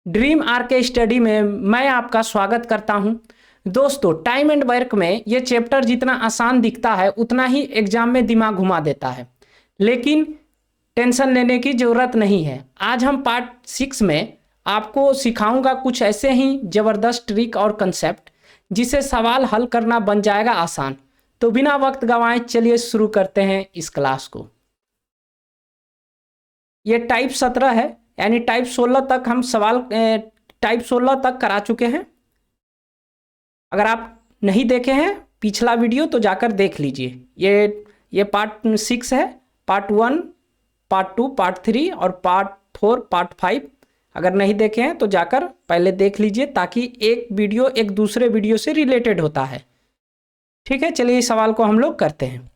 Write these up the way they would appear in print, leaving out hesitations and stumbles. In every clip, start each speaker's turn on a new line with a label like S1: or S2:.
S1: Dream arc study में मैं आपका स्वागत करता हूं। दोस्तों, टाइम एंड वर्क में ये चैप्टर जितना आसान दिखता है उतना ही एग्जाम में दिमाग घुमा देता है, लेकिन टेंशन लेने की ज़रूरत नहीं है। आज हम पार्ट 6 में आपको सिखाऊंगा कुछ ऐसे ही ज़बरदस्त ट्रिक और कंसेप्ट जिसे सवाल हल करना बन जाएगा आसान। तो बिना वक्त गंवाए चलिए शुरू करते हैं इस क्लास को। ये टाइप 17 है, यानी टाइप 16 तक हम सवाल टाइप 16 तक करा चुके हैं। अगर आप नहीं देखे हैं पिछला वीडियो तो जाकर देख लीजिए। ये पार्ट 6 है। पार्ट 1, पार्ट 2, पार्ट 3 और पार्ट 4, पार्ट 5 अगर नहीं देखे हैं तो जाकर पहले देख लीजिए, ताकि एक वीडियो एक दूसरे वीडियो से रिलेटेड होता है। ठीक है, चलिए इस सवाल को हम लोग करते हैं।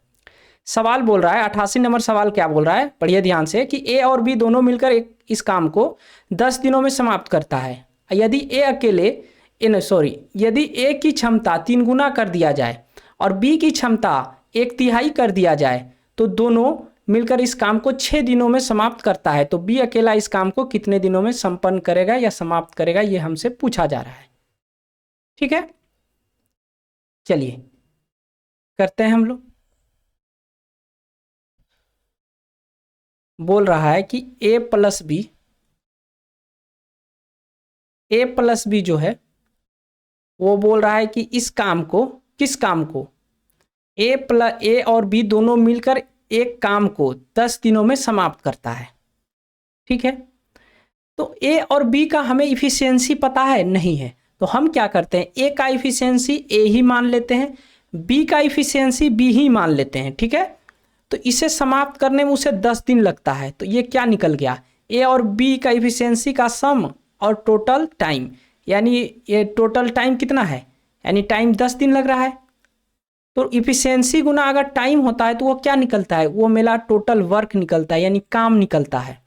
S1: सवाल बोल रहा है 88 नंबर सवाल क्या बोल रहा है, पढ़िए ध्यान से कि ए और बी दोनों मिलकर इस काम को 10 दिनों में समाप्त करता है। यदि यदि ए की क्षमता 3 गुना कर दिया जाए और बी की क्षमता 1/3 कर दिया जाए तो दोनों मिलकर इस काम को 6 दिनों में समाप्त करता है। तो बी अकेला इस काम को कितने दिनों में संपन्न करेगा या समाप्त करेगा, ये हमसे पूछा जा रहा है। ठीक है, चलिए करते हैं हम लोग। बोल रहा है कि ए प्लस बी जो है वो बोल रहा है कि इस काम को, किस काम को, ए और बी दोनों मिलकर एक काम को 10 दिनों में समाप्त करता है। ठीक है, तो ए और बी का हमें इफिशियंसी पता है नहीं है, तो हम क्या करते हैं, ए का इफिशियंसी ए ही मान लेते हैं, बी का इफिशियंसी बी ही मान लेते हैं। ठीक है, तो इसे समाप्त करने में उसे 10 दिन लगता है। तो ये क्या निकल गया, ए और बी का इफिशियंसी का सम और टोटल टाइम, यानी ये टोटल टाइम कितना है, यानी टाइम 10 दिन लग रहा है। तो इफिशियंसी गुना अगर टाइम होता है तो वो क्या निकलता है, वो मेरा टोटल वर्क निकलता है, यानी काम निकलता है।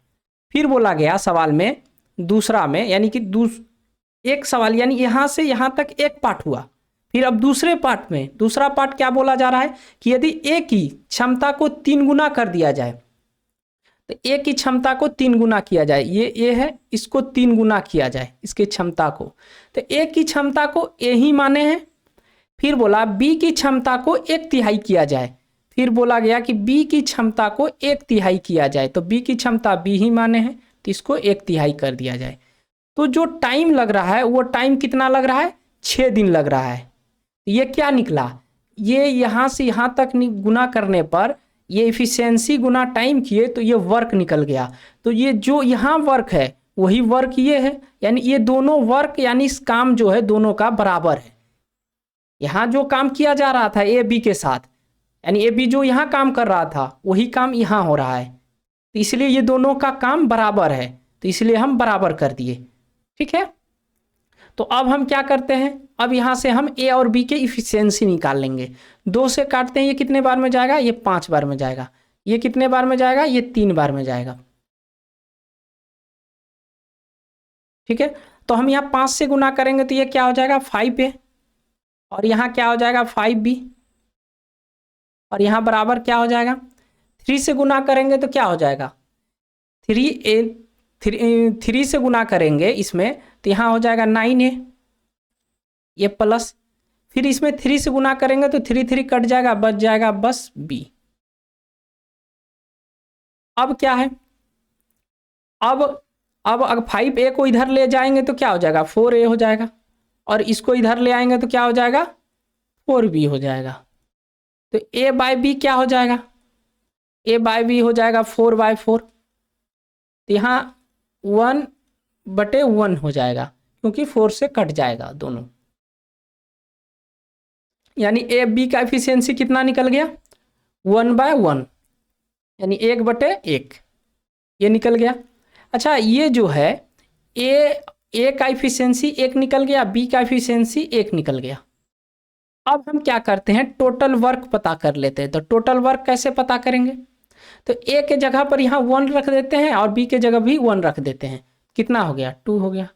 S1: फिर बोला गया सवाल में दूसरा में, यानी कि एक सवाल, यानी यहाँ से यहाँ तक एक पार्ट हुआ। फिर अब दूसरे पार्ट में दूसरा पार्ट क्या बोला जा रहा है कि यदि ए की क्षमता को 3 गुना कर दिया जाए, तो ए की क्षमता को 3 गुना किया जाए, ये ए है, इसको 3 गुना किया जाए इसकी क्षमता को, तो ए की क्षमता को ए ही माने हैं। फिर बोला बी की क्षमता को 1/3 किया जाए, फिर बोला गया कि बी की क्षमता को 1/3 किया जाए, तो बी की क्षमता बी ही माने हैं, तो इसको 1/3 कर दिया जाए। तो जो टाइम लग रहा है वो टाइम कितना लग रहा है, 6 दिन लग रहा है। ये क्या निकला, ये यहाँ से यहाँ तक गुना करने पर ये इफिशियंसी गुना टाइम किए तो ये वर्क निकल गया। तो ये जो यहाँ वर्क है वही वर्क ये है, यानी ये दोनों वर्क, यानी इस काम जो है दोनों का बराबर है। यहाँ जो काम किया जा रहा था ए बी के साथ, यानी ए बी जो यहाँ काम कर रहा था वही काम यहाँ हो रहा है, तो इसलिए ये दोनों का काम बराबर है, तो इसलिए हम बराबर कर दिए। ठीक है, तो अब हम क्या करते हैं, अब यहाँ से हम ए और बी के इफिशियंसी निकाल लेंगे। 2 से काटते हैं, ये कितने बार में जाएगा, ये 5 बार में जाएगा। ये कितने बार में जाएगा, ये 3 बार में जाएगा। ठीक है, तो हम यहाँ 5 से गुना करेंगे तो ये क्या हो जाएगा 5A, और यहाँ क्या हो जाएगा 5B, और यहाँ बराबर क्या हो जाएगा, 3 से गुना करेंगे तो क्या हो जाएगा 3A, 3 से गुना करेंगे इसमें तो यहाँ हो जाएगा 9A, ये प्लस, फिर इसमें 3 से गुना करेंगे तो 3 कट जाएगा, बच जाएगा बस B। अब क्या है, अब अगर 5A को इधर ले जाएंगे तो क्या हो जाएगा 4A हो जाएगा, और इसको इधर ले आएंगे तो क्या हो जाएगा 4B हो जाएगा। तो A/B क्या हो जाएगा, A/B हो जाएगा 4/4, तो यहाँ 1/1 हो जाएगा, क्योंकि 4 से कट जाएगा दोनों, यानी ए बी का एफिशिएंसी कितना निकल गया 1/1, यानी 1/1 ये निकल गया। अच्छा, ये जो है ए का एफिशिएंसी 1 निकल गया, बी का एफिशिएंसी 1 निकल गया। अब हम क्या करते हैं, टोटल वर्क पता कर लेते हैं। तो टोटल वर्क कैसे पता करेंगे, तो ए के जगह पर यहाँ 1 रख देते हैं और बी के जगह भी 1 रख देते हैं। कितना हो गया 2 हो गया।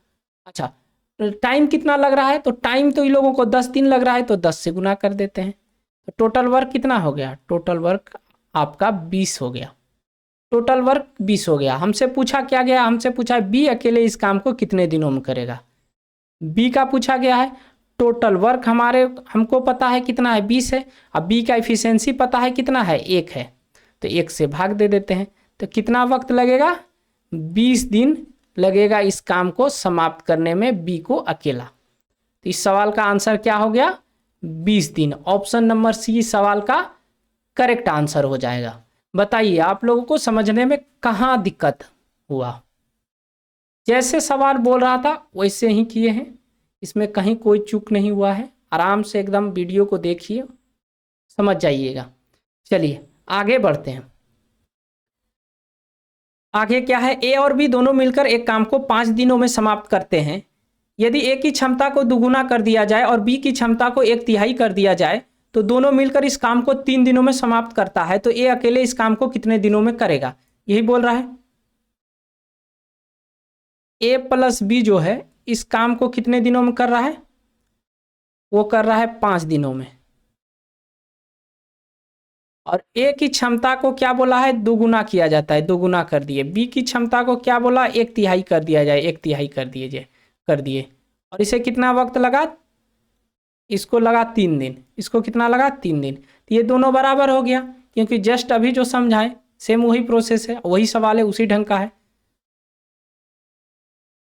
S1: अच्छा, टाइम कितना लग रहा है, तो टाइम तो इन लोगों को 10 दिन लग रहा है, तो 10 से गुना कर देते हैं। तो टोटल वर्क कितना हो गया, टोटल वर्क आपका 20 हो गया। टोटल वर्क 20 हो गया। हमसे पूछा क्या गया, हमसे पूछा बी अकेले इस काम को कितने दिनों में करेगा। बी का पूछा गया है, टोटल वर्क हमको पता है कितना है 20 है, अब बी का एफिशिएंसी पता है कितना है 1 है, तो 1 से भाग दे देते हैं। तो कितना वक्त लगेगा, 20 दिन लगेगा इस काम को समाप्त करने में बी को अकेला। तो इस सवाल का आंसर क्या हो गया, 20 दिन। ऑप्शन नंबर सी सवाल का करेक्ट आंसर हो जाएगा। बताइए आप लोगों को समझने में कहाँ दिक्कत हुआ। जैसे सवाल बोल रहा था वैसे ही किए हैं, इसमें कहीं कोई चूक नहीं हुआ है। आराम से एकदम वीडियो को देखिए, समझ जाइएगा। चलिए आगे बढ़ते हैं। आगे क्या है, ए और बी दोनों मिलकर एक काम को 5 दिनों में समाप्त करते हैं। यदि ए की क्षमता को दुगुना कर दिया जाए और बी की क्षमता को 1/3 कर दिया जाए तो दोनों मिलकर इस काम को 3 दिनों में समाप्त करता है, तो ए अकेले इस काम को कितने दिनों में करेगा, यही बोल रहा है। ए प्लस बी जो है इस काम को कितने दिनों में कर रहा है, वो कर रहा है 5 दिनों में। और ए की क्षमता को क्या बोला है, दोगुना किया जाता है, दोगुना कर दिए। बी की क्षमता को क्या बोला, 1/3 कर दिया जाए, 1/3 कर दिए। और इसे कितना वक्त लगा, इसको लगा 3 दिन, इसको कितना लगा 3 दिन। तो ये दोनों बराबर हो गया, क्योंकि जस्ट अभी जो समझाएं सेम वही प्रोसेस है, वही सवाल है, उसी ढंग का है।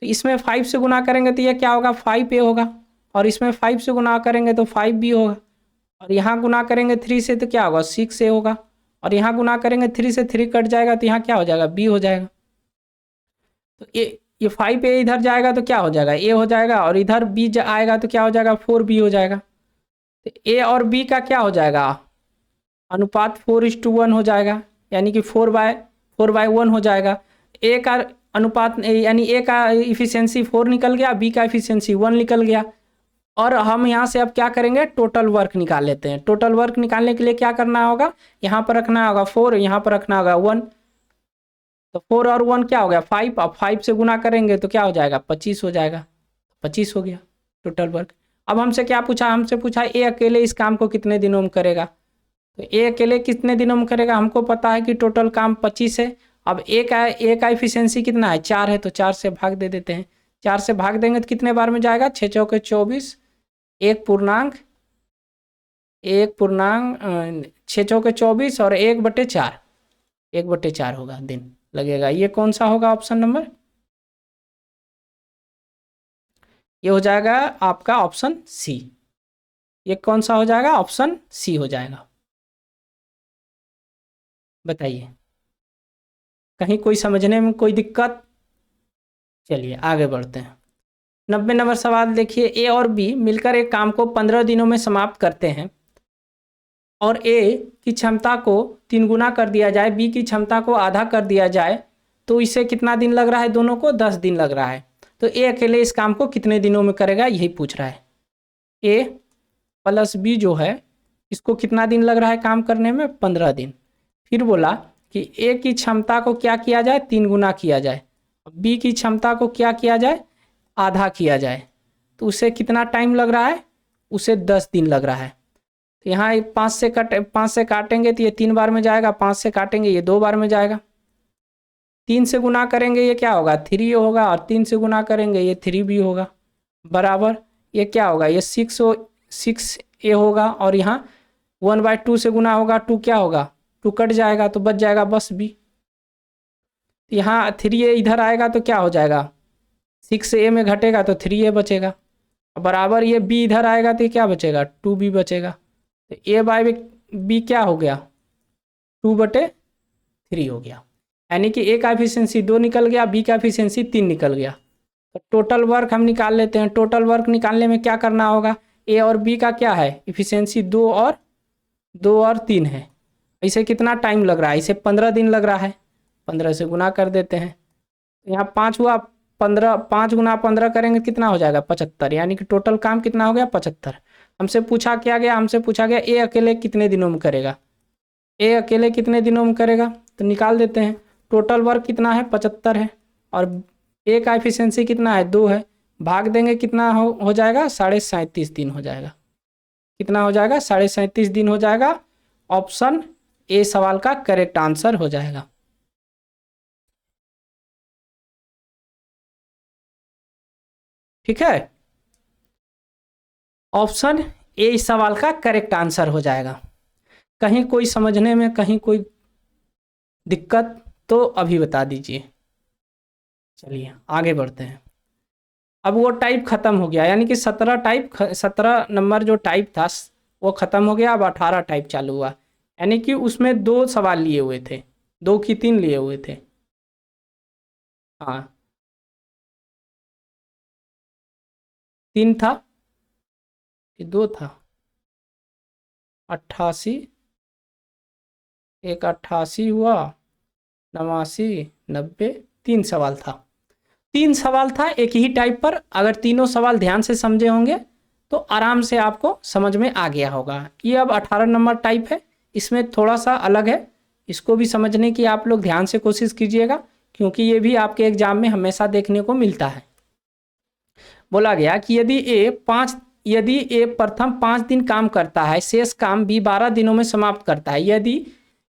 S1: तो इसमें 5 से गुना करेंगे तो ये क्या होगा, 5A होगा, और इसमें 5 से गुना करेंगे तो 5B होगा, और यहाँ गुना करेंगे 3 से तो क्या होगा 6A होगा, और यहाँ गुना करेंगे 3 से 3 कट जाएगा तो यहाँ क्या हो जाएगा B हो जाएगा। तो ये 5A इधर जाएगा तो क्या हो जाएगा A हो जाएगा, और इधर B आएगा तो क्या हो जाएगा 4B हो जाएगा। तो A और B का क्या हो जाएगा, अनुपात 4:1 हो जाएगा, यानी कि 4/1 हो जाएगा। A का अनुपात यानी A का इफिशियंसी 4 निकल गया, B का इफिशियंसी 1 निकल गया। और हम यहाँ से अब क्या करेंगे, टोटल वर्क निकाल लेते हैं। टोटल वर्क निकालने के लिए क्या करना होगा, यहाँ पर रखना होगा 4, यहाँ पर रखना होगा 1, तो 4 और 1 क्या हो गया 5। अब 5 से गुना करेंगे तो क्या हो जाएगा 25 हो जाएगा, 25 हो गया टोटल वर्क। अब हमसे क्या पूछा, हमसे पूछा ए अकेले इस काम को कितने दिनों में करेगा। तो ए अकेले कितने दिनों में करेगा, हमको पता है कि टोटल काम 25 है। अब ए का इफिशियंसी कितना है 4 है, तो 4 से भाग दे देते हैं। 4 से भाग देंगे तो कितने बार में जाएगा, 6 चौके 24, 1 पूर्णांक 6 चौके 24 और 1/4, 1/4 होगा दिन लगेगा। ये कौन सा होगा ऑप्शन नंबर, ये हो जाएगा आपका ऑप्शन सी। ये कौन सा हो जाएगा, ऑप्शन सी हो जाएगा। बताइए कहीं कोई समझने में कोई दिक्कत। चलिए आगे बढ़ते हैं। 90 नंबर सवाल देखिए, ए और बी मिलकर एक काम को 15 दिनों में समाप्त करते हैं और ए की क्षमता को 3 गुना कर दिया जाए, बी की क्षमता को आधा कर दिया जाए, तो इसे कितना दिन लग रहा है, दोनों को 10 दिन लग रहा है। तो ए अकेले इस काम को कितने दिनों में करेगा, यही पूछ रहा है। ए प्लस बी जो है इसको कितना दिन लग रहा है काम करने में, 15 दिन। फिर बोला कि ए की क्षमता को क्या किया जाए, 3 गुना किया जाए, बी की क्षमता को क्या किया जाए, आधा किया जाए, तो उसे कितना टाइम लग रहा है, उसे 10 दिन लग रहा है। तो यहाँ 5 से काटेंगे तो ये 3 बार में जाएगा, 5 से काटेंगे ये 2 बार में जाएगा। 3 से गुना करेंगे ये क्या होगा 3 होगा, और 3 से गुना करेंगे ये 3 भी होगा, बराबर ये क्या होगा, ये 6A होगा, और यहाँ 1/2 से गुना होगा, 2 क्या होगा 2 कट जाएगा तो बच जाएगा बस B। यहाँ 3A इधर आएगा तो क्या हो जाएगा, 6A में घटेगा तो 3A बचेगा, बराबर ये B इधर आएगा तो क्या बचेगा 2B बचेगा। तो A/B क्या हो गया 2/3 हो गया, यानी कि A का एफिशिएंसी 2 निकल गया, B का एफिशिएंसी 3 निकल गया। तो टोटल वर्क हम निकाल लेते हैं। टोटल वर्क निकालने में क्या करना होगा, A और B का क्या है इफिशिएंसी 2 और 3 है, इसे कितना टाइम लग रहा है, इसे 15 दिन लग रहा है। 15 से गुना कर देते हैं, तो यहाँ 5 हुआ, 15 5 गुना 15 करेंगे कितना हो जाएगा 75, यानी कि टोटल काम कितना हो गया 75। हमसे पूछा क्या गया, हमसे पूछा गया ए अकेले कितने दिनों में करेगा, ए अकेले कितने दिनों में करेगा, तो निकाल देते हैं। टोटल वर्क कितना है 75 है, और ए का एफिशिएंसी कितना है 2 है, भाग देंगे कितना हो जाएगा 37.5 दिन हो जाएगा। कितना हो जाएगा 37.5 दिन हो जाएगा। ऑप्शन ए सवाल का करेक्ट आंसर हो जाएगा। ठीक है, ऑप्शन ए इस सवाल का करेक्ट आंसर हो जाएगा। कहीं कोई समझने में कहीं कोई दिक्कत तो अभी बता दीजिए। चलिए आगे बढ़ते हैं। अब वो टाइप खत्म हो गया, यानी कि 17 नंबर जो टाइप था वो खत्म हो गया। अब 18 टाइप चालू हुआ, यानी कि उसमें 2 सवाल लिए हुए थे, 2 की 3 लिए हुए थे। हाँ 3 था कि 2 था? 88, एक 88 हुआ, 89, 90, 3 सवाल था। 3 सवाल था एक ही टाइप पर। अगर तीनों सवाल ध्यान से समझे होंगे तो आराम से आपको समझ में आ गया होगा। ये अब 18 नंबर टाइप है, इसमें थोड़ा सा अलग है। इसको भी समझने की आप लोग ध्यान से कोशिश कीजिएगा, क्योंकि ये भी आपके एग्जाम में हमेशा देखने को मिलता है। बोला गया कि यदि ए प्रथम 5 दिन काम करता है, शेष काम बी 12 दिनों में समाप्त करता है। यदि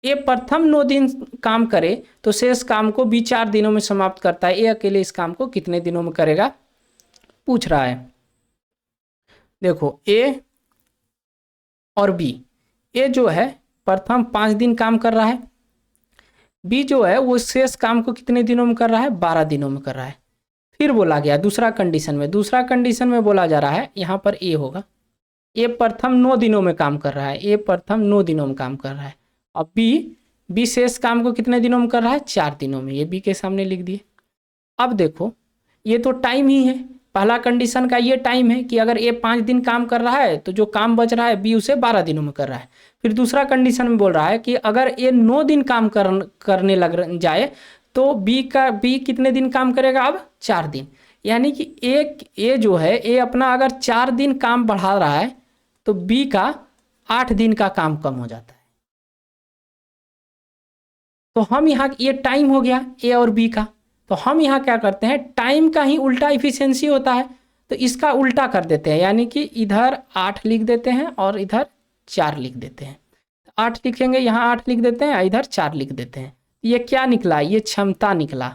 S1: ए प्रथम 9 दिन काम करे तो शेष काम को बी 4 दिनों में समाप्त करता है। ए अकेले इस काम को कितने दिनों में करेगा, पूछ रहा है। देखो ए और बी, ए जो है प्रथम 5 दिन काम कर रहा है, बी जो है वो शेष काम को कितने दिनों में कर रहा है, 12 दिनों में कर रहा है। फिर बोला गया दूसरा कंडीशन में बोला जा रहा है, यहाँ पर ए होगा, ए प्रथम 9 दिनों में काम कर रहा है, ए प्रथम 9 दिनों में काम कर रहा है। अब बी शेष काम को कितने दिनों में कर रहा है, 4 दिनों में। ये बी के सामने लिख दिए। अब देखो ये तो टाइम ही है, पहला कंडीशन का ये टाइम है कि अगर ए 5 दिन काम कर रहा है तो जो काम बच रहा है बी उसे 12 दिनों में कर रहा है। फिर दूसरा कंडीशन में बोल रहा है कि अगर ए 9 दिन काम करने लग जाए तो बी कितने दिन काम करेगा, अब 4 दिन। यानी कि ए जो है ए अपना अगर 4 दिन काम बढ़ा रहा है तो बी का 8 दिन का काम कम हो जाता है। तो हम यहाँ, ये टाइम हो गया ए और बी का, तो हम यहाँ क्या करते हैं, टाइम का ही उल्टा इफिशियंसी होता है, तो इसका उल्टा कर देते हैं। यानी कि इधर 8 लिख देते हैं और इधर 4 लिख देते हैं। 8 लिखेंगे, यहाँ 8 लिख देते हैं, इधर 4 लिख देते हैं। ये क्या निकला, ये क्षमता निकला,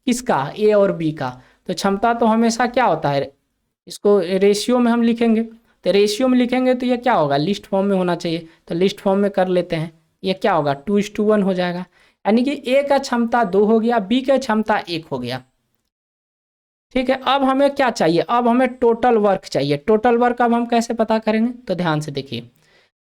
S1: किसका, ए और बी का। तो क्षमता तो हमेशा क्या होता है, इसको रेशियो में हम लिखेंगे, तो रेशियो में लिखेंगे तो ये क्या होगा, लिस्ट फॉर्म में होना चाहिए, तो लिस्ट फॉर्म में कर लेते हैं। ये क्या होगा, 2:1 हो जाएगा। यानी कि ए का क्षमता 2 हो गया, बी का क्षमता 1 हो गया। ठीक है, अब हमें क्या चाहिए, अब हमें टोटल वर्क चाहिए। टोटल वर्क अब हम कैसे पता करेंगे, तो ध्यान से देखिए।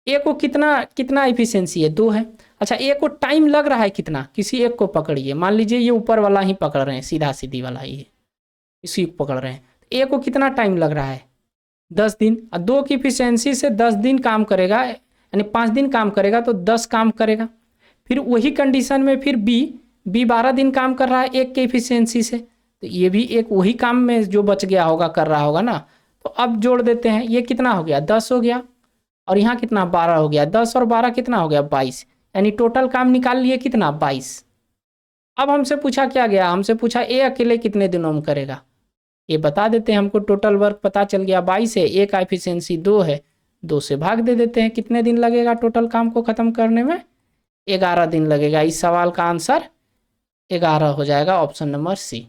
S1: ए को कितना कितना इफिशियंसी है, 2 है। अच्छा ए को टाइम लग रहा है कितना, किसी एक को पकड़िए, मान लीजिए ये ऊपर वाला ही पकड़ रहे हैं, सीधा सीधी वाला ही इसी को पकड़ रहे हैं। ए को कितना टाइम लग रहा है, 10 दिन। और 2 की इफिशियंसी से 10 दिन काम करेगा, यानी 5 दिन काम करेगा तो 10 काम करेगा। फिर वही कंडीशन में फिर बी 12 दिन काम कर रहा है 1 के इफिशियंसी से, तो ये भी एक वही काम में जो बच गया होगा कर रहा होगा ना। तो अब जोड़ देते हैं, ये कितना हो गया, 10 हो गया, और यहाँ कितना 12 हो गया, 10 और 12 कितना हो गया, 22। यानी टोटल काम निकाल लिए कितना, 22। अब हमसे पूछा क्या गया, हमसे पूछा ए अकेले कितने दिनों में करेगा। ये बता देते हैं, हमको टोटल वर्क पता चल गया 22 है, ए का एफिशिएंसी 2 है, 2 से भाग दे देते हैं, कितने दिन लगेगा टोटल काम को खत्म करने में, 11 दिन लगेगा। इस सवाल का आंसर 11 हो जाएगा, ऑप्शन नंबर सी।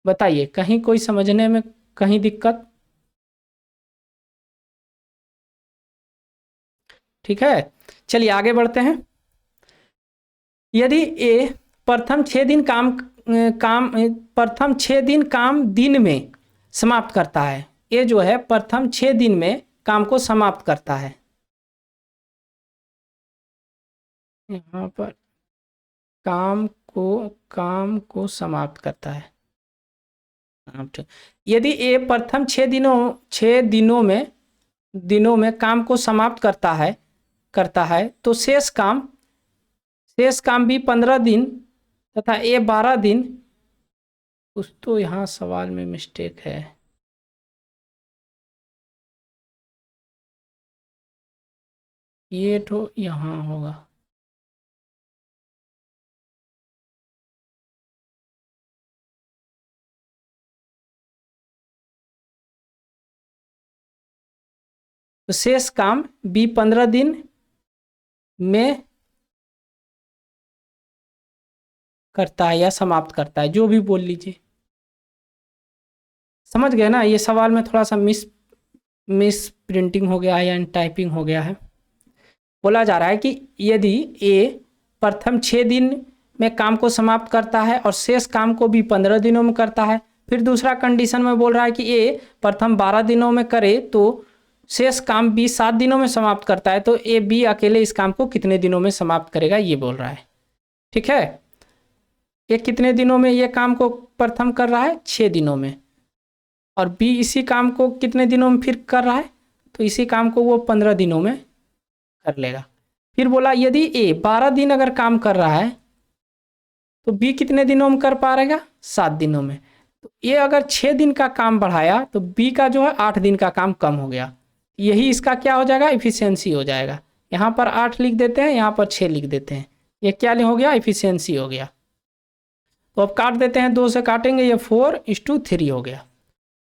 S1: बताइए कहीं कोई समझने में कहीं दिक्कत? ठीक है, चलिए आगे बढ़ते हैं। यदि ए प्रथम 6 दिन प्रथम 6 दिन काम दिन में समाप्त करता है, ए जो है प्रथम 6 दिन में काम को समाप्त करता है। यहाँ पर काम को समाप्त करता है। यदि ए प्रथम 6 दिनों में काम को समाप्त करता है तो शेष काम भी 15 दिन तथा ए 12 दिन। कुछ तो यहाँ सवाल में मिस्टेक है, ये तो यहाँ होगा, तो शेष काम बी 15 दिन में करता है या समाप्त करता है, जो भी बोल लीजिए। समझ गए ना। ये सवाल में थोड़ा सा मिस प्रिंटिंग हो गया है या टाइपिंग हो गया है। बोला जा रहा है कि यदि ए प्रथम 6 दिन में काम को समाप्त करता है और शेष काम को भी 15 दिनों में करता है, फिर दूसरा कंडीशन में बोल रहा है कि ए प्रथम 12 दिनों में करे तो शेष काम बी 7 दिनों में समाप्त करता है, तो ए बी अकेले इस काम को कितने दिनों में समाप्त करेगा, ये बोल रहा है। ठीक है, ये कितने दिनों में ये काम को प्रथम कर रहा है, 6 दिनों में, और बी इसी काम को कितने दिनों में फिर कर रहा है, तो इसी काम को वो 15 दिनों में कर लेगा। फिर बोला यदि ए 12 दिन अगर काम कर रहा है तो बी कितने दिनों में कर पाएगा, 7 दिनों में। तो ए अगर 6 दिन का काम बढ़ाया तो बी का जो है 8 दिन का काम कम हो गया, यही इसका क्या हो जाएगा, इफिशियंसी हो जाएगा। यहाँ पर 8 लिख देते हैं, यहाँ पर 6 लिख देते हैं, ये क्या हो गया, इफिशियंसी हो गया। तो अब काट देते हैं, 2 से काटेंगे, ये 4:3 हो गया।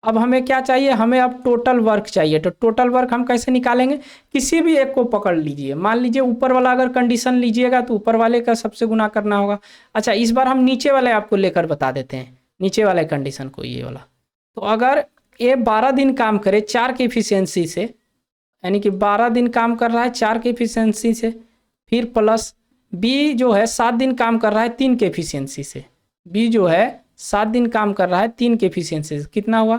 S1: अब हमें क्या चाहिए, हमें अब टोटल वर्क चाहिए। तो टोटल वर्क हम कैसे निकालेंगे, किसी भी एक को पकड़ लीजिए। मान लीजिए ऊपर वाला अगर कंडीशन लीजिएगा तो ऊपर वाले का सबसे गुना करना होगा। अच्छा, इस बार हम नीचे वाले आपको लेकर बता देते हैं, नीचे वाले कंडीशन को, ये वाला। तो अगर ए 12 दिन काम करे 4 की इफिशियंसी से, यानी कि 12 दिन काम कर रहा है 4 की इफिशियंसी से, फिर प्लस बी जो है 7 दिन काम कर रहा है 3 के इफिशियंसी से, बी जो है 7 दिन काम कर रहा है 3 के इफिशियंसी से, कितना हुआ,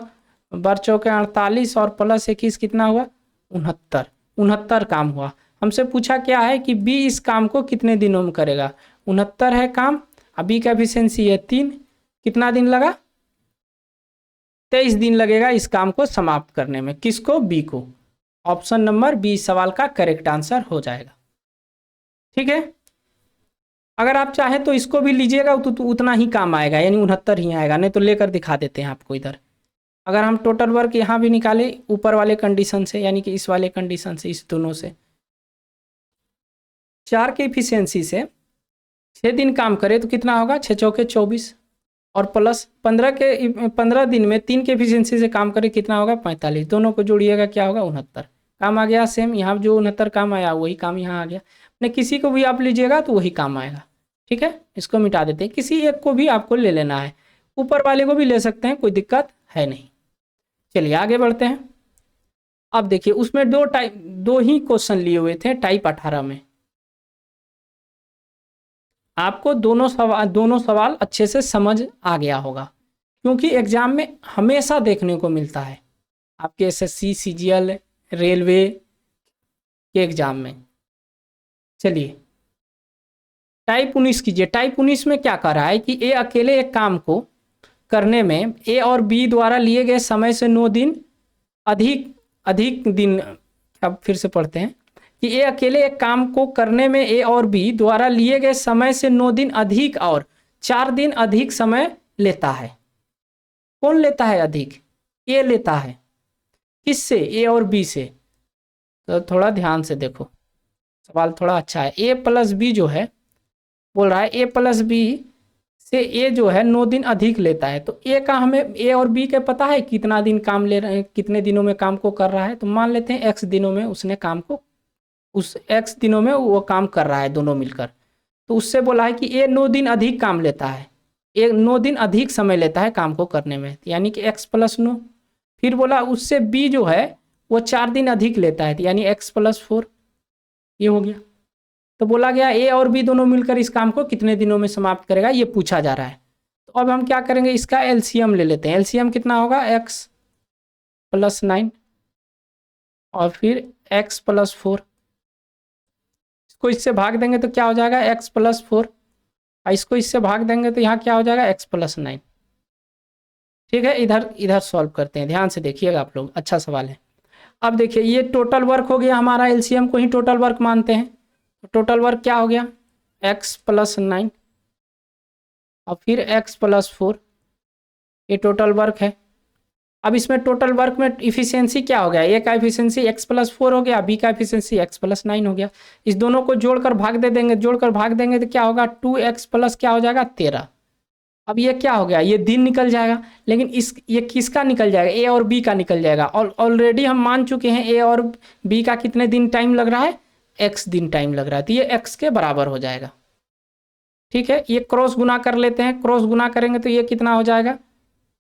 S1: 12×4 = 48 और प्लस 21 कितना हुआ, 69 काम हुआ। हमसे पूछा क्या है कि बी इस काम को कितने दिनों में करेगा, 69 है काम, अब बी का एफिशिएंसी है 3, कितना दिन लगा, 23 दिन लगेगा इस काम को समाप्त करने में। किसको, बी को। ऑप्शन नंबर बी सवाल का करेक्ट आंसर हो जाएगा। ठीक है, अगर आप चाहें तो इसको भी लीजिएगा तो उतना ही काम आएगा, यानी 69 ही आएगा, नहीं तो लेकर दिखा देते हैं आपको इधर। अगर हम टोटल वर्क यहाँ भी निकाले ऊपर वाले कंडीशन से, यानी कि इस वाले कंडीशन से, इस दोनों से, 4 की इफिशियंसी से 6 दिन काम करे तो कितना होगा, 6×4 = 24, और प्लस 15 दिन में 3 की इफिशियंसी से काम करे कितना होगा, 45। दोनों को जोड़िएगा क्या होगा, 69 काम आ गया। सेम यहाँ जो 69 काम आया वही काम यहाँ आ गया। नहीं, किसी को भी आप लीजिएगा तो वही काम आएगा। ठीक है, इसको मिटा देते हैं, किसी एक को भी आपको ले लेना है, ऊपर वाले को भी ले सकते हैं, कोई दिक्कत है नहीं। चलिए आगे बढ़ते हैं। अब देखिए उसमें दो ही क्वेश्चन लिए हुए थे टाइप 18 में। आपको दोनों सवाल अच्छे से समझ आ गया होगा, क्योंकि एग्जाम में हमेशा देखने को मिलता है आपके एसएससी, सीजीएल, रेलवे के एग्जाम में। चलिए टाइप 19 कीजिए। टाइप 19 में क्या कर रहा है कि ए अकेले एक काम को करने में ए और बी द्वारा लिए गए समय से 9 दिन अधिक दिन, अब फिर से पढ़ते हैं कि ए अकेले एक काम को करने में ए और बी द्वारा लिए गए समय से 9 दिन अधिक और 4 दिन अधिक समय लेता है। कौन लेता है अधिक, ए लेता है। किससे, ए और बी से। तो थोड़ा ध्यान से देखो, सवाल थोड़ा अच्छा है। ए प्लस बी जो है, बोल रहा है ए प्लस बी से ए जो है 9 दिन अधिक लेता है। तो ए का हमें, ए और बी के पता है कितना दिन काम ले रहे हैं, कितने दिनों में काम को कर रहा है। तो मान लेते हैं एक्स दिनों में उसने काम को, उस एक्स दिनों में वो काम कर रहा है दोनों मिलकर। तो उससे बोला है कि ए 9 दिन अधिक काम लेता है, ए 9 दिन अधिक समय लेता है काम को करने में, यानी कि x + 9। फिर बोला उससे बी जो है वो 4 दिन अधिक लेता है, यानी x + 4, ये हो गया। तो बोला गया ए और बी दोनों मिलकर इस काम को कितने दिनों में समाप्त करेगा, ये पूछा जा रहा है। तो अब हम क्या करेंगे, इसका एलसीएम ले लेते हैं। एलसीएम कितना होगा, x + 9 और फिर x + 4, इसको इससे भाग देंगे तो क्या हो जाएगा, x + 4, और इसको इससे भाग देंगे तो यहाँ क्या हो जाएगा, x + 9। ठीक है, इधर सॉल्व करते हैं, ध्यान से देखिएगा आप लोग, अच्छा सवाल है। अब देखिए ये टोटल वर्क हो गया हमारा, एलसीएम को ही टोटल वर्क मानते हैं। तो टोटल वर्क क्या हो गया, x + 9 और फिर x + 4, ये टोटल वर्क है। अब इसमें टोटल वर्क में इफिशियंसी क्या हो गया, ए का इफिशियंसी x + 4 हो गया, बी का इफिशियंसी x + 9 हो गया। इस दोनों को जोड़कर भाग दे देंगे, जोड़कर भाग देंगे तो क्या होगा, 2x + क्या हो जाएगा, 13। अब ये क्या हो गया, ये दिन निकल जाएगा, लेकिन ये किसका निकल जाएगा, ए और बी का निकल जाएगा। और ऑलरेडी हम मान चुके हैं ए और बी का कितने दिन टाइम लग रहा है, x दिन टाइम लग रहा है, तो ये x के बराबर हो जाएगा। ठीक है, ये क्रॉस गुना कर लेते हैं, क्रॉस गुना करेंगे तो ये कितना हो जाएगा,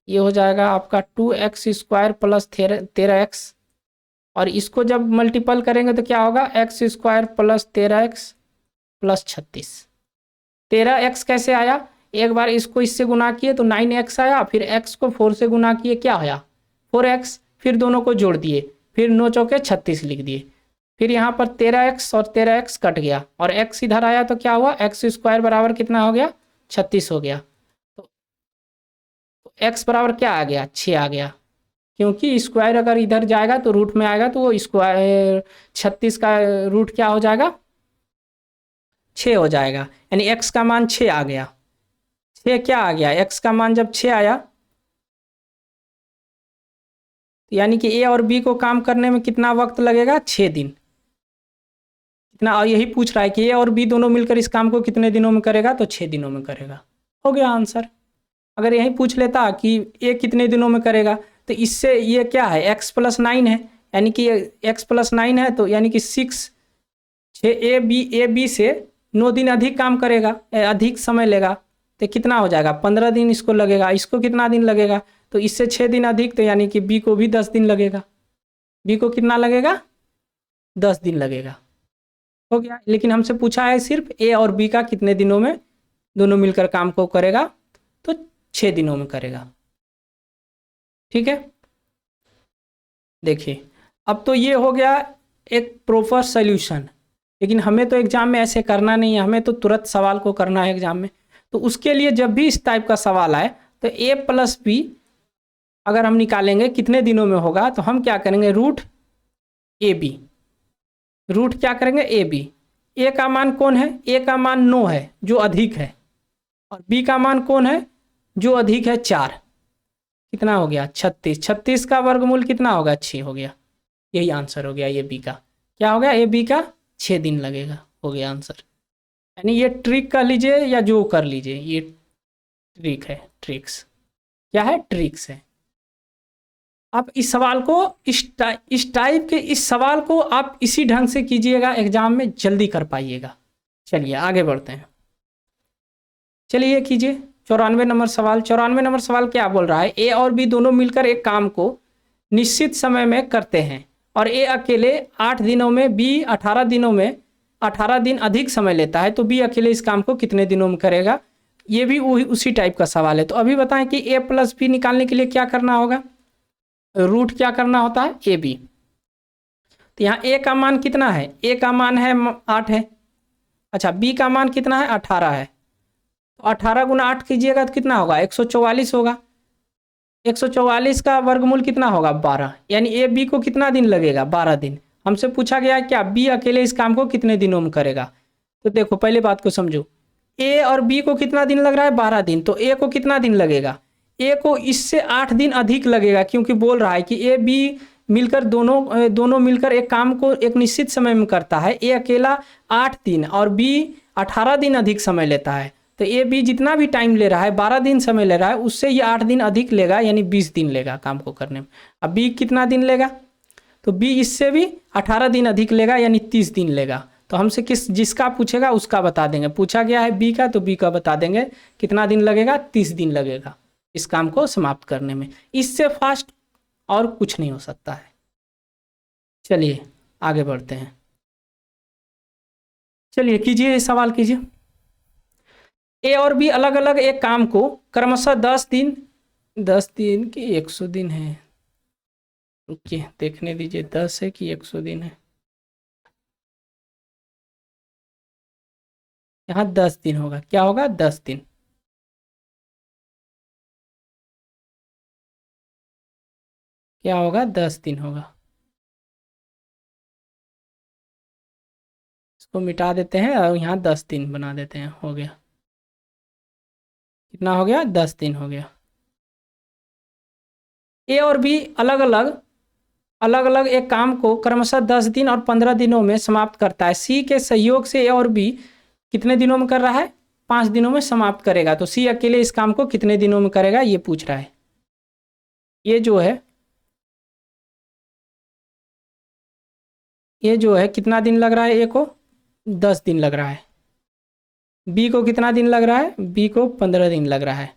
S1: ये हो जाएगा आपका 2x² प्लस 13x, और इसको जब मल्टीपल करेंगे तो क्या होगा, x² plus 13x plus 36। 13x कैसे आया, एक बार इसको इससे गुना किए तो 9x आया, फिर x को 4 से गुना किए क्या आया 4x, फिर दोनों को जोड़ दिए, फिर 9 चौके 36 लिख दिए, फिर यहाँ पर 13x और 13x कट गया और x इधर आया तो क्या हुआ, x² बराबर कितना हो गया 36 हो गया। तो x बराबर क्या आ गया 6 आ गया, क्योंकि स्क्वायर अगर इधर जाएगा तो रूट में आएगा, तो वो स्क्वायर 36 का रूट क्या हो जाएगा 6 हो जाएगा, यानी x का मान 6 आ गया। 6 क्या आ गया, x का मान जब 6 आया, यानी कि a और b को काम करने में कितना वक्त लगेगा 6 दिन। कितना, और यही पूछ रहा है कि a और b दोनों मिलकर इस काम को कितने दिनों में करेगा, तो 6 दिनों में करेगा। हो गया आंसर। अगर यही पूछ लेता कि a कितने दिनों में करेगा, तो इससे ये क्या है x प्लस 9 है, यानी कि x प्लस 9 है, तो यानी कि 6 ए बी से 9 दिन अधिक काम करेगा, अधिक समय लेगा, तो कितना हो जाएगा 15 दिन इसको लगेगा, इसको कितना दिन लगेगा, तो इससे 6 दिन अधिक, तो यानी कि बी को भी 10 दिन लगेगा। बी को कितना लगेगा 10 दिन लगेगा। हो गया, लेकिन हमसे पूछा है सिर्फ ए और बी का कितने दिनों में दोनों मिलकर काम को करेगा, तो 6 दिनों में करेगा। ठीक है, देखिए अब तो ये हो गया एक प्रॉपर सॉल्यूशन, लेकिन हमें तो एग्जाम में ऐसे करना नहीं है, हमें तो तुरंत सवाल को करना है एग्जाम में। तो उसके लिए जब भी इस टाइप का सवाल आए तो a प्लस बी अगर हम निकालेंगे कितने दिनों में होगा, तो हम क्या करेंगे रूट ए बी, रूट क्या करेंगे ए बी। ए का मान कौन है, ए का मान 9 है जो अधिक है, और बी का मान कौन है जो अधिक है 4, कितना हो गया 36। 36 का वर्गमूल कितना होगा 6 हो गया, यही आंसर हो गया ये बी का। क्या हो गया, ए बी का 6 दिन लगेगा, हो गया आंसर। यानी ये ट्रिक कर लीजिए या जो कर लीजिए, ये ट्रिक है, ट्रिक्स क्या है, ट्रिक्स है। आप इस सवाल को इस टाइप के इस सवाल को आप इसी ढंग से कीजिएगा, एग्जाम में जल्दी कर पाइएगा। चलिए आगे बढ़ते हैं, चलिए कीजिए 94 नंबर सवाल। 94 नंबर सवाल क्या बोल रहा है, ए और बी दोनों मिलकर एक काम को निश्चित समय में करते हैं और ए अकेले 8 दिनों में, बी 18 दिनों में, 18 दिन अधिक समय लेता है, तो बी अकेले इस काम को कितने दिनों में करेगा। ये भी उसी टाइप का सवाल है। तो अभी बताएं कि ए प्लस बी निकालने के लिए क्या करना होगा, रूट क्या करना होता है ए बी। तो यहाँ ए का मान कितना है, ए का मान है 8 है, अच्छा बी का मान कितना है 18 है, तो 18 गुना 8 कीजिएगा तो कितना होगा 144 होगा। 144 का वर्गमूल कितना होगा 12, यानी ए बी को कितना दिन लगेगा 12 दिन। हमसे पूछा गया है क्या बी अकेले इस काम को कितने दिनों में करेगा। तो देखो पहले बात को समझो, ए और बी को कितना दिन लग रहा है 12 दिन, तो ए को कितना दिन लगेगा, ए को इससे 8 दिन अधिक लगेगा, क्योंकि बोल रहा है कि ए बी मिलकर दोनों मिलकर एक काम को एक निश्चित समय में करता है। ए अकेला 8 दिन और बी 18 दिन अधिक समय लेता है, तो ए बी जितना भी टाइम ले रहा है 12 दिन समय ले रहा है, उससे ये 8 दिन अधिक लेगा, यानी 20 दिन लेगा काम को करने में। अब बी कितना दिन लेगा, तो बी इससे भी 18 दिन अधिक लेगा, यानी 30 दिन लेगा। तो हमसे जिसका पूछेगा उसका बता देंगे, पूछा गया है बी का तो बी का बता देंगे कितना दिन लगेगा, 30 दिन लगेगा इस काम को समाप्त करने में। इससे फास्ट और कुछ नहीं हो सकता है। चलिए आगे बढ़ते हैं, चलिए कीजिए सवाल कीजिए। ए और बी अलग अलग एक काम को क्रमशः 10 दिन की 100 दिन है, रुकिए देखने दीजिए 10 है कि 100 दिन है, यहाँ 10 दिन होगा, क्या होगा 10 दिन, क्या होगा 10 दिन होगा। इसको मिटा देते हैं और यहाँ 10 दिन बना देते हैं, हो गया कितना हो गया 10 दिन हो गया। ए और बी अलग अलग एक काम को क्रमशः 10 दिन और 15 दिनों में समाप्त करता है। सी के सहयोग से ए और बी कितने दिनों में कर रहा है 5 दिनों में समाप्त करेगा, तो सी अकेले इस काम को कितने दिनों में करेगा ये पूछ रहा है। ये जो है कितना दिन लग रहा है, ए को 10 दिन लग रहा है, बी को कितना दिन लग रहा है, बी को 15 दिन लग रहा है।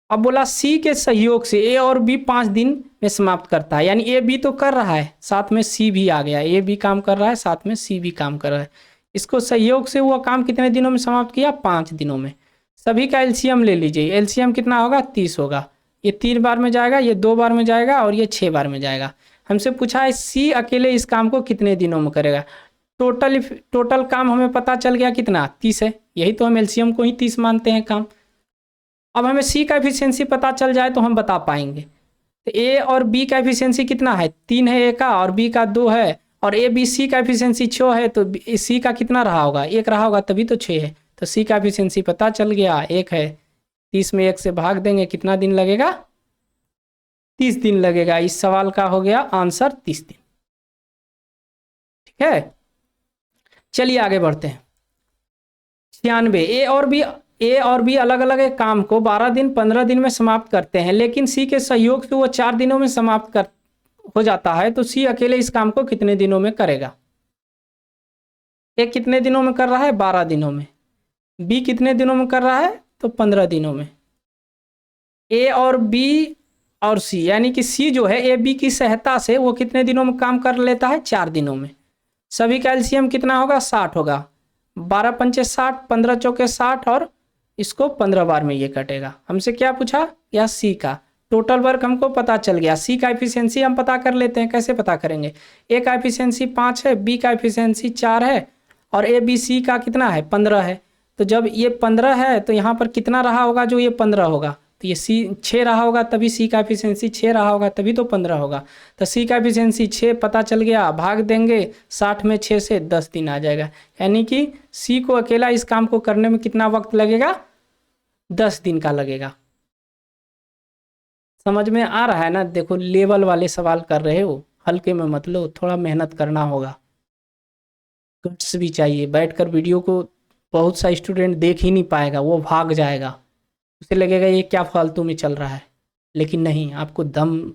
S1: अब बोला सी के सहयोग से ए और बी 5 दिन में समाप्त करता है, यानी ए बी तो कर रहा है, साथ में सी भी आ गया, ए बी काम कर रहा है, साथ में सी भी काम कर रहा है। इसको सहयोग से वो काम कितने दिनों में समाप्त किया? 5 दिनों में। सभी का एलसीएम ले लीजिए, एलसीएम कितना होगा? 30 होगा। ये 3 बार में जाएगा, ये 2 बार में जाएगा और ये 6 बार में जाएगा। हमसे पूछा है सी अकेले इस काम को कितने दिनों में करेगा। टोटल काम हमें पता चल गया कितना? 30 है, यही तो हम एलसीएम को ही 30 मानते हैं काम। अब हमें सी का एफिशिएंसी पता चल जाए तो हम बता पाएंगे। तो ए और बी का एफिशिएंसी कितना है? 3 है ए का और बी का 2 है, और ए बी सी का एफिशिएंसी 6 है, तो सी का कितना रहा होगा? 1 रहा होगा, तभी तो 6 है। तो सी का एफिशिएंसी पता चल गया, 1 है। 30 में 1 से भाग देंगे, कितना दिन लगेगा? 30 दिन लगेगा। इस सवाल का हो गया आंसर 30 दिन। ठीक है, चलिए आगे बढ़ते हैं। 96 ए और बी अलग अलग एक काम को 12 दिन 15 दिन में समाप्त करते हैं, लेकिन सी के सहयोग से वो 4 दिनों में समाप्त हो जाता है, तो सी अकेले इस काम को कितने दिनों में करेगा? ए कितने दिनों में कर रहा है? 12 दिनों में। बी कितने दिनों में कर रहा है? तो 15 दिनों में। ए और बी और सी, यानी कि सी जो है ए बी की सहायता से वो कितने दिनों में काम कर लेता है? 4 दिनों में। सभी का एलसीएम कितना होगा? 60 होगा। 12 पंचे 60, 15 चौके 60, और इसको 15 बार में ये कटेगा। हमसे क्या पूछा? या सी का टोटल वर्क हमको पता चल गया। सी का एफिशिएंसी हम पता कर लेते हैं। कैसे पता करेंगे? ए का एफिशिएंसी 5 है, बी का एफिशिएंसी 4 है, और ए बी सी का कितना है? 15 है। तो जब ये 15 है तो यहाँ पर कितना रहा होगा? जो ये 15 होगा, तो ये सी 6 रहा होगा, तभी सी का एफिशिएंसी 6 रहा होगा, तभी तो 15 होगा। तो सी का एफिशिएंसी 6 पता चल गया, भाग देंगे 60 में 6 से 10 दिन आ जाएगा। यानी कि सी को अकेला इस काम को करने में कितना वक्त लगेगा? 10 दिन का लगेगा। समझ में आ रहा है ना? देखो, लेवल वाले सवाल कर रहे हो, हल्के में मत लो, थोड़ा मेहनत करना होगा, गट्स भी चाहिए। बैठकर वीडियो को बहुत सा स्टूडेंट देख ही नहीं पाएगा, वो भाग जाएगा, उसे लगेगा ये क्या फालतू में चल रहा है। लेकिन नहीं, आपको दम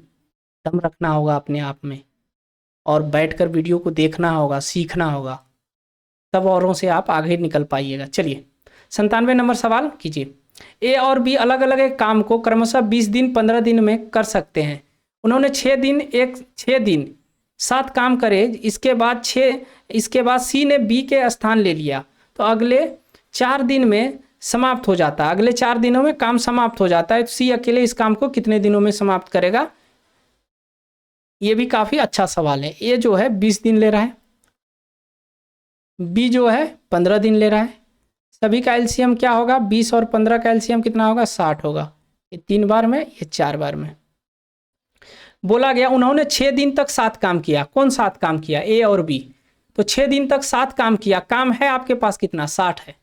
S1: रखना होगा अपने आप में, और बैठकर वीडियो को देखना होगा, सीखना होगा, तब औरों से आप आगे निकल पाइएगा। चलिए 97 नंबर सवाल कीजिए। ए और बी अलग अलग एक काम को क्रमशः 20 दिन 15 दिन में कर सकते हैं। उन्होंने 6 दिन 7 काम करे, इसके बाद सी ने बी के स्थान ले लिया, तो अगले 4 दिन में समाप्त हो जाता है। अगले 4 दिनों में काम समाप्त हो जाता है, तो सी अकेले इस काम को कितने दिनों में समाप्त करेगा? ये भी काफ़ी अच्छा सवाल है। ए जो है 20 दिन ले रहा है, बी जो है 15 दिन ले रहा है। सभी का एलसीएम क्या होगा? 20 और 15 का एलसीएम कितना होगा? 60 होगा। ये 3 बार में, ये 4 बार में। बोला गया उन्होंने 6 दिन तक 7 काम किया। कौन 7 काम किया? ए और बी। तो 6 दिन तक 7 काम किया। काम है आपके पास कितना? 60 है,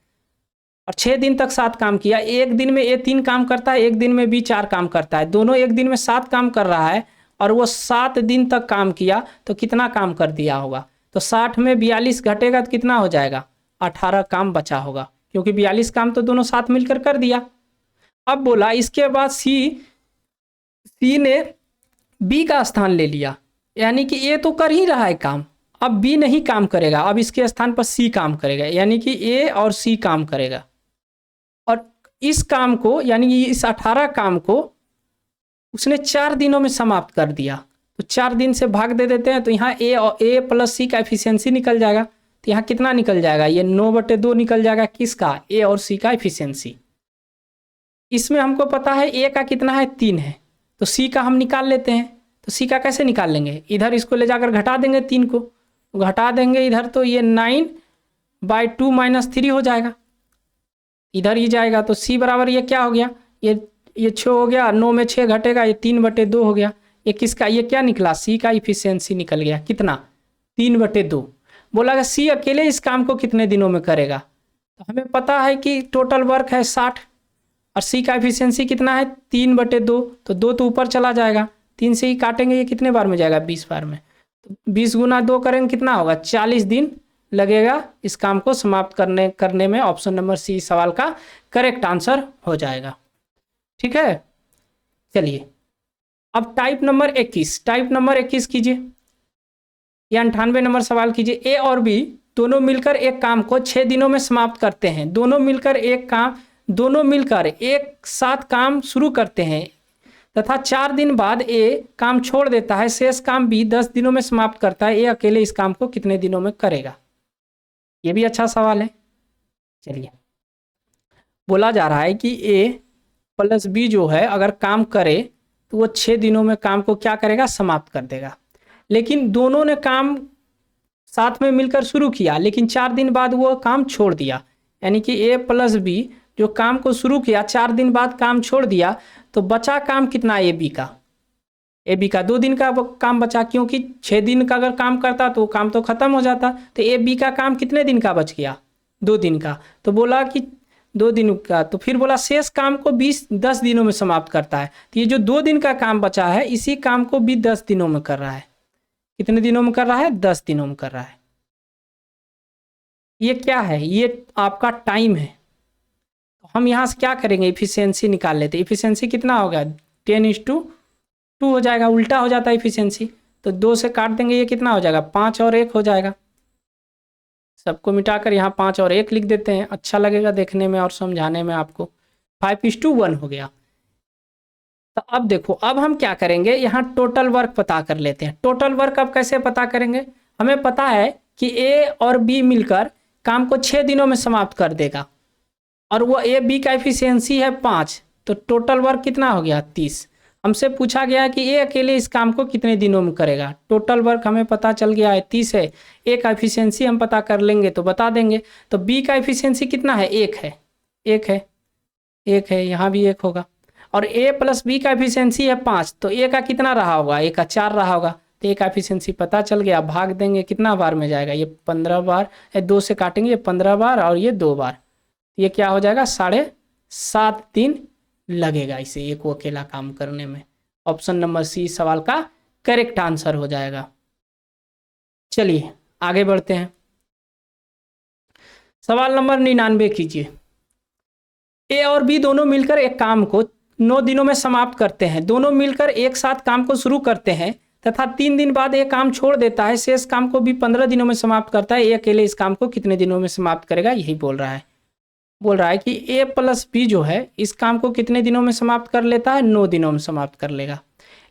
S1: और 6 दिन तक 7 काम किया। एक दिन में ए 3 काम करता है, एक दिन में बी 4 काम करता है। दोनों एक दिन में 7 काम कर रहा है, और वो 7 दिन तक काम किया, तो कितना काम कर दिया होगा? तो 60 में 42 घटेगा तो कितना हो जाएगा? 18 काम बचा होगा, क्योंकि 42 काम तो दोनों साथ मिलकर कर दिया। अब बोला इसके बाद सी ने बी का स्थान ले लिया, यानी कि ए तो कर ही रहा है काम, अब बी नहीं काम करेगा, अब इसके स्थान पर सी काम करेगा, यानी कि ए और सी काम करेगा। और इस काम को, यानी कि इस 18 काम को उसने 4 दिनों में समाप्त कर दिया। तो 4 दिन से भाग दे देते हैं, तो यहाँ ए प्लस सी का एफिशिएंसी निकल जाएगा। तो यहाँ कितना निकल जाएगा? ये 9/2 निकल जाएगा। किसका? ए और सी का एफिशिएंसी। इसमें हमको पता है ए का कितना है? 3 है, तो सी का हम निकाल लेते हैं। तो सी का कैसे निकाल लेंगे? इधर इसको ले जाकर घटा देंगे, 3 को घटा देंगे इधर, तो ये 9/2 - 3 हो जाएगा, इधर ही जाएगा। तो सी बराबर ये क्या हो गया? ये 6 हो गया, 9 में 6 घटेगा, ये 3/2 हो गया। ये किसका? ये क्या निकला? सी का एफिशिएंसी निकल गया। कितना? 3/2। बोला सी अकेले इस काम को कितने दिनों में करेगा? तो हमें पता है कि टोटल वर्क है 60, और सी का एफिशिएंसी कितना है? 3/2। तो 2 तो ऊपर चला जाएगा, 3 से ही काटेंगे, ये कितने बार में जाएगा? 20 बार में। तो 20 × 2 करेंगे, कितना होगा? 40 दिन लगेगा इस काम को समाप्त करने में। ऑप्शन नंबर सी सवाल का करेक्ट आंसर हो जाएगा। ठीक है, चलिए अब टाइप नंबर 21 कीजिए, या 98 नंबर सवाल कीजिए। ए और बी दोनों मिलकर एक काम को 6 दिनों में समाप्त करते हैं। दोनों मिलकर एक काम दोनों मिलकर एक साथ काम शुरू करते हैं तथा 4 दिन बाद ए काम छोड़ देता है, शेष काम बी 10 दिनों में समाप्त करता है, ए अकेले इस काम को कितने दिनों में करेगा? ये भी अच्छा सवाल है। चलिए, बोला जा रहा है कि ए प्लस बी जो है अगर काम करे तो वो 6 दिनों में काम को क्या करेगा? समाप्त कर देगा। लेकिन दोनों ने काम साथ में मिलकर शुरू किया, लेकिन 4 दिन बाद वो काम छोड़ दिया, यानी कि ए प्लस बी जो काम को शुरू किया 4 दिन बाद काम छोड़ दिया, तो बचा काम कितना? ए बी का। ए बी का 2 दिन का काम बचा, क्योंकि 6 दिन का अगर काम करता तो काम तो खत्म हो जाता। तो ए बी का काम कितने दिन का बच गया? 2 दिन का। तो बोला कि 2 दिन का, तो फिर बोला शेष काम को 10 दिनों में समाप्त करता है। तो ये जो 2 दिन का काम बचा है, इसी काम को भी 10 दिनों में कर रहा है। कितने दिनों में कर रहा है? 10 दिनों में कर रहा है। ये क्या है? ये आपका टाइम है। तो हम यहाँ से क्या करेंगे? इफिशियंसी निकाल लेते हैं। इफिशियंसी कितना होगा? 10:2 हो जाएगा, उल्टा हो जाता है इफिशियंसी। तो 2 से काट देंगे, ये कितना हो जाएगा? 5 और 1 हो जाएगा। सबको मिटाकर यहाँ 5 और 1 लिख देते हैं, अच्छा लगेगा देखने में और समझाने में आपको। 5:1 हो गया। तो अब देखो, अब हम क्या करेंगे? यहाँ टोटल वर्क पता कर लेते हैं। टोटल वर्क अब कैसे पता करेंगे? हमें पता है कि ए और बी मिलकर काम को 6 दिनों में समाप्त कर देगा, और वो ए बी का एफिशिएंसी है 5, तो टोटल वर्क कितना हो गया? 30। हमसे पूछा गया है कि ए अकेले इस काम को कितने दिनों में करेगा। टोटल वर्क हमें पता चल गया है 30 है, ए का एफिशिएंसी हम पता कर लेंगे तो बता देंगे। तो बी का एफिशिएंसी कितना है? 1 है, 1 है, 1 है, यहाँ भी 1 होगा। और ए प्लस बी का एफिशिएंसी है 5, तो ए का कितना रहा होगा? ए का 4 रहा होगा। तो ए का एफिशिएंसी पता चल गया, भाग देंगे, कितना बार में जाएगा? ये 15 बार, 2 से काटेंगे, ये 15 बार और ये 2 बार, ये क्या हो जाएगा? 7.5 दिन लगेगा इसे एक को अकेला काम करने में। ऑप्शन नंबर सी सवाल का करेक्ट आंसर हो जाएगा। चलिए आगे बढ़ते हैं। सवाल नंबर 99 कीजिए। ए और बी दोनों मिलकर एक काम को 9 दिनों में समाप्त करते हैं। दोनों मिलकर एक साथ काम को शुरू करते हैं तथा 3 दिन बाद ये काम छोड़ देता है, शेष काम को भी 15 दिनों में समाप्त करता है। ए अकेले इस काम को कितने दिनों में समाप्त करेगा? यही बोल रहा है। बोल रहा है कि ए प्लस बी जो है इस काम को कितने दिनों में समाप्त कर लेता है? 9 दिनों में समाप्त कर लेगा।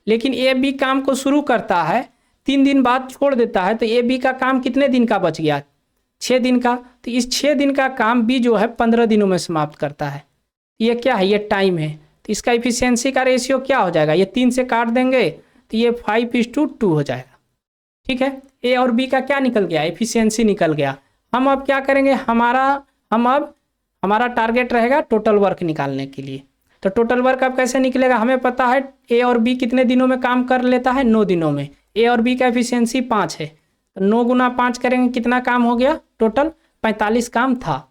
S1: लेकिन ए बी काम को शुरू करता है, 3 दिन बाद छोड़ देता है, तो ए बी का काम कितने दिन का बच गया? 6 दिन का। तो इस 6 दिन का काम बी जो है 15 दिनों में समाप्त करता है। ये क्या है? ये टाइम है। तो इसका इफिशियंसी का रेशियो क्या हो जाएगा? ये 3 से काट देंगे तो ये 5:2 हो जाएगा। ठीक है, ए और बी का क्या निकल गया? एफिशिएंसी निकल गया। हम अब क्या करेंगे? हमारा टारगेट रहेगा टोटल वर्क निकालने के लिए। तो टोटल वर्क अब कैसे निकलेगा? हमें पता है ए और बी कितने दिनों में काम कर लेता है? 9 दिनों में। ए और बी का एफिशिएंसी 5 है, तो 9 गुना 5 करेंगे, कितना काम हो गया? टोटल 45 काम था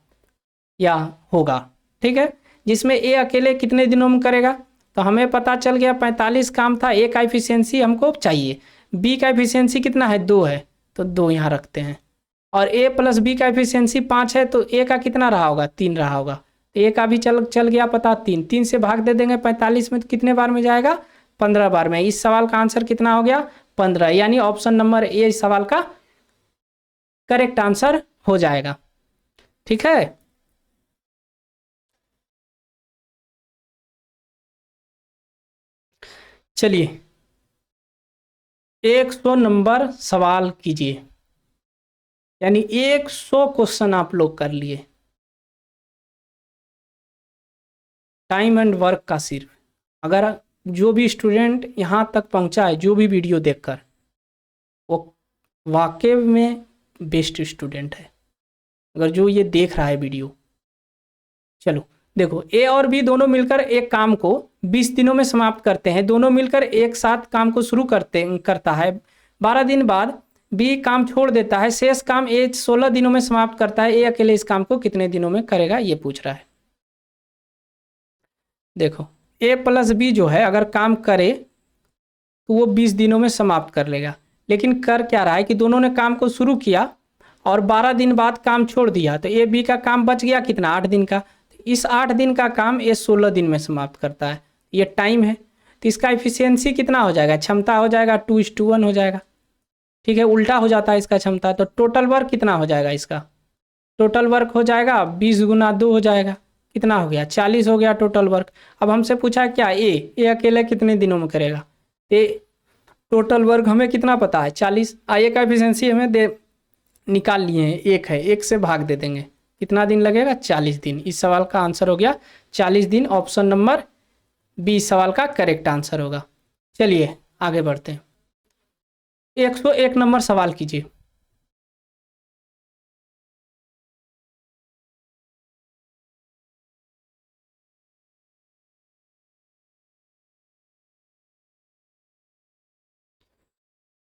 S1: या होगा। ठीक है, जिसमें ए अकेले कितने दिनों में करेगा? तो हमें पता चल गया 45 काम था। ए का एफिशिएंसी हमको चाहिए, बी का एफिशिएंसी कितना है? 2 है, तो 2 यहाँ रखते हैं। और ए प्लस बी का एफिशिएंसी 5 है, तो ए का कितना रहा होगा? 3 रहा होगा। तो ए का भी चल गया पता, 3 से भाग दे देंगे 45 में, तो कितने बार में जाएगा? 15 बार में। इस सवाल का आंसर कितना हो गया? 15, यानी ऑप्शन नंबर ए इस सवाल का करेक्ट आंसर हो जाएगा। ठीक है, चलिए 100 नंबर सवाल कीजिए, यानी 100 क्वेश्चन आप लोग कर लिए टाइम एंड वर्क का। सिर्फ अगर जो भी स्टूडेंट यहाँ तक पहुँचा है, जो भी वीडियो देखकर, वो वाकई में बेस्ट स्टूडेंट है, अगर जो ये देख रहा है वीडियो। चलो देखो, ए और बी दोनों मिलकर एक काम को 20 दिनों में समाप्त करते हैं। दोनों मिलकर एक साथ काम को शुरू करता है। 12 दिन बाद बी काम छोड़ देता है, शेष काम ए 16 दिनों में समाप्त करता है। ए अकेले इस काम को कितने दिनों में करेगा? ये पूछ रहा है। देखो, ए प्लस बी जो है अगर काम करे तो वो 20 दिनों में समाप्त कर लेगा। लेकिन कर क्या रहा है कि दोनों ने काम को शुरू किया और 12 दिन बाद काम छोड़ दिया, तो ए बी का काम बच गया कितना? 8 दिन का। इस 8 दिन का काम ये 16 दिन में समाप्त करता है। ये टाइम है, तो इसका एफिशिएंसी कितना हो जाएगा? क्षमता हो जाएगा 2:1 हो जाएगा। ठीक है, उल्टा हो जाता है इसका क्षमता। तो टोटल वर्क कितना हो जाएगा? इसका टोटल वर्क हो जाएगा 20 गुना 2 हो जाएगा, कितना हो गया 40 हो गया टोटल वर्क। अब हमसे पूछा क्या ए अकेले कितने दिनों में करेगा। ए टोटल वर्क हमें कितना पता है 40, ए का एफिशिएंसी हमें दे निकाल लिए हैं, एक है, एक से भाग दे देंगे, कितना दिन लगेगा 40 दिन। इस सवाल का आंसर हो गया 40 दिन। ऑप्शन नंबर बी सवाल का करेक्ट आंसर होगा। चलिए आगे बढ़ते हैं। 101 नंबर सवाल कीजिए।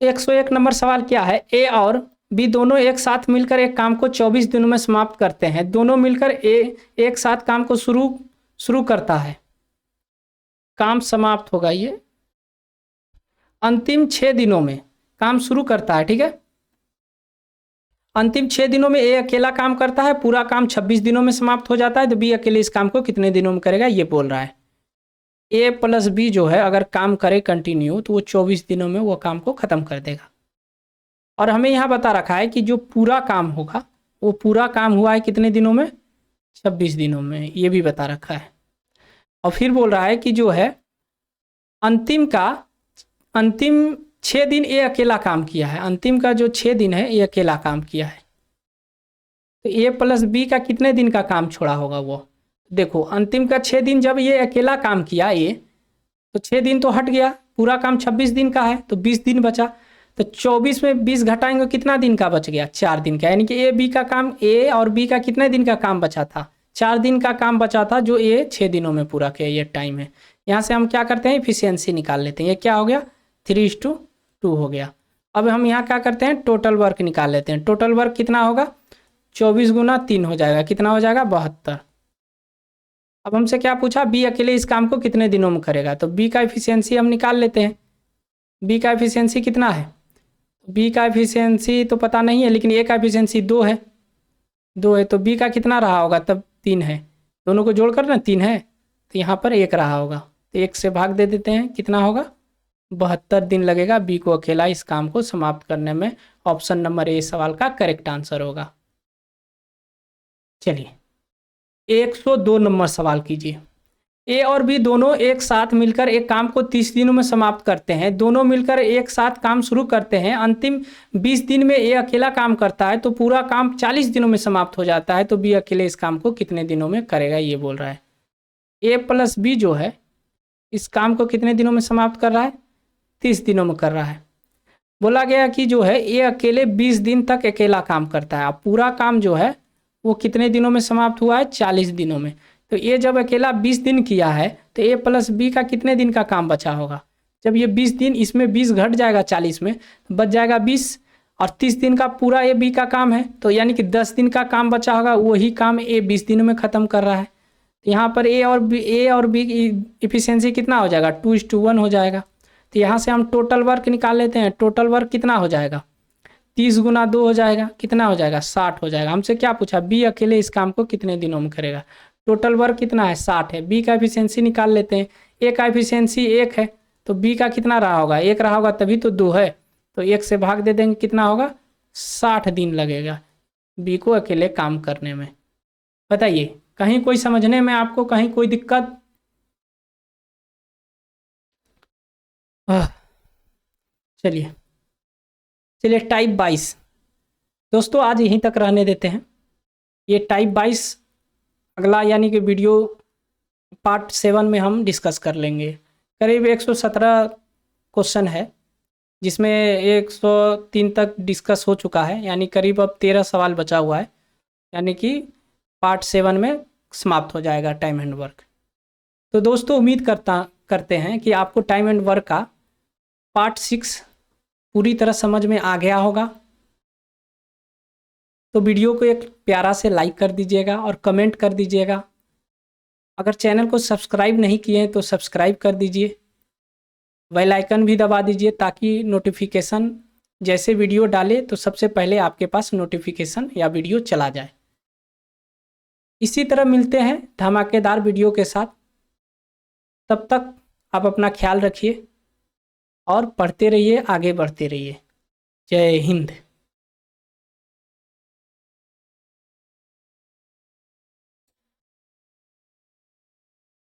S1: एक सौ एक नंबर सवाल क्या है, ए और बी दोनों एक साथ मिलकर एक काम को 24 दिनों में समाप्त करते हैं। दोनों मिलकर एक साथ काम को शुरू करता है, काम समाप्त होगा ये अंतिम 6 दिनों में काम शुरू करता है। ठीक है, अंतिम 6 दिनों में ए अकेला काम करता है, पूरा काम 26 दिनों में समाप्त हो जाता है। तो बी अकेले इस काम को कितने दिनों में करेगा ये बोल रहा है। ए प्लस बी जो है अगर काम करे कंटिन्यू तो वो 24 दिनों में वो काम को ख़त्म कर देगा। और हमें यहाँ बता रखा है कि जो पूरा काम होगा वो पूरा काम हुआ है कितने दिनों में 26 दिनों में, ये भी बता रखा है। और फिर बोल रहा है कि जो है अंतिम 6 दिन ये अकेला काम किया है, अंतिम का जो 6 दिन है ये अकेला काम किया है। तो ए प्लस बी का कितने दिन का काम छोड़ा होगा वो देखो, अंतिम का 6 दिन जब ये अकेला काम किया ये, तो 6 दिन तो हट गया, पूरा काम 26 दिन का है तो 20 दिन बचा। तो 24 में 20 घटाएंगे कितना दिन का बच गया 4 दिन का। यानी कि ए बी का काम, ए और बी का कितने दिन का काम बचा था 4 दिन का काम बचा था, जो ए 6 दिनों में पूरा किया, ये टाइम है। यहाँ से हम क्या करते हैं इफिशियंसी निकाल लेते हैं। ये क्या हो गया 3:2 हो गया। अब हम यहाँ क्या करते हैं टोटल वर्क निकाल लेते हैं। टोटल वर्क कितना होगा 24 गुना 3 हो जाएगा, कितना हो जाएगा 72। अब हमसे क्या पूछा बी अकेले इस काम को कितने दिनों में करेगा, तो बी का एफिशिएंसी हम निकाल लेते हैं। बी का एफिशिएंसी कितना है, बी का एफिशिएंसी तो पता नहीं है, लेकिन ए का एफिशिएंसी 2 है, 2 है, तो बी का कितना रहा होगा तब 3 है, दोनों को जोड़कर ना 3 है, तो यहाँ पर 1 रहा होगा, तो 1 से भाग दे देते हैं, कितना होगा 72 दिन लगेगा बी को अकेला इस काम को समाप्त करने में। ऑप्शन नंबर ए सवाल का करेक्ट आंसर होगा। चलिए 102 नंबर सवाल कीजिए। ए और बी दोनों एक साथ मिलकर एक काम को 30 दिनों में समाप्त करते हैं। दोनों मिलकर एक साथ काम शुरू करते हैं, अंतिम 20 दिन में ए अकेला काम करता है तो पूरा काम 40 दिनों में समाप्त हो जाता है। तो बी अकेले इस काम को कितने दिनों में करेगा ये बोल रहा है। ए प्लस बी जो है इस काम को कितने दिनों में समाप्त कर रहा है 30 दिनों में कर रहा है। बोला गया कि जो है ए अकेले 20 दिन तक अकेला काम करता है, अब पूरा काम जो है वो कितने दिनों में समाप्त हुआ है 40 दिनों में। तो ये जब अकेला 20 दिन किया है तो ए प्लस बी का कितने दिन का काम बचा होगा। जब ये 20 दिन, इसमें 20 घट जाएगा 40 में, बच जाएगा 20, और 30 दिन का पूरा ए बी का काम है, तो यानी कि 10 दिन का काम बचा होगा, वही काम ए 20 दिनों में ख़त्म कर रहा है। तो यहाँ पर ए और बी की इफिशियंसी कितना हो जाएगा 2:1 हो जाएगा। तो यहाँ से हम टोटल वर्क निकाल लेते हैं। टोटल वर्क कितना हो जाएगा 30 गुना 2 हो जाएगा, कितना हो जाएगा 60 हो जाएगा। हमसे क्या पूछा बी अकेले इस काम को कितने दिनों में करेगा। टोटल वर्क कितना है 60 है, बी का एफिशिएंसी निकाल लेते हैं। ए का एफिशिएंसी 1 है तो बी का कितना रहा होगा 1 रहा होगा, तभी तो 2 है, तो 1 से भाग दे देंगे, कितना होगा 60 दिन लगेगा बी को अकेले काम करने में। बताइए कहीं कोई समझने में आपको कहीं कोई दिक्कत। चलिए टाइप 22 दोस्तों आज यहीं तक रहने देते हैं। ये टाइप 22 अगला यानी कि वीडियो पार्ट 7 में हम डिस्कस कर लेंगे। करीब 117 क्वेश्चन है जिसमें 103 तक डिस्कस हो चुका है, यानी करीब अब 13 सवाल बचा हुआ है, यानी कि पार्ट 7 में समाप्त हो जाएगा टाइम एंड वर्क। तो दोस्तों उम्मीद करते हैं कि आपको टाइम एंड वर्क का पार्ट 6 पूरी तरह समझ में आ गया होगा। तो वीडियो को एक प्यारा से लाइक कर दीजिएगा और कमेंट कर दीजिएगा। अगर चैनल को सब्सक्राइब नहीं किए हैं तो सब्सक्राइब कर दीजिए, बेल आइकन भी दबा दीजिए ताकि नोटिफिकेशन जैसे वीडियो डाले तो सबसे पहले आपके पास नोटिफिकेशन या वीडियो चला जाए। इसी तरह मिलते हैं धमाकेदार वीडियो के साथ, तब तक आप अपना ख्याल रखिए और पढ़ते रहिए, आगे बढ़ते रहिए। जय हिंद।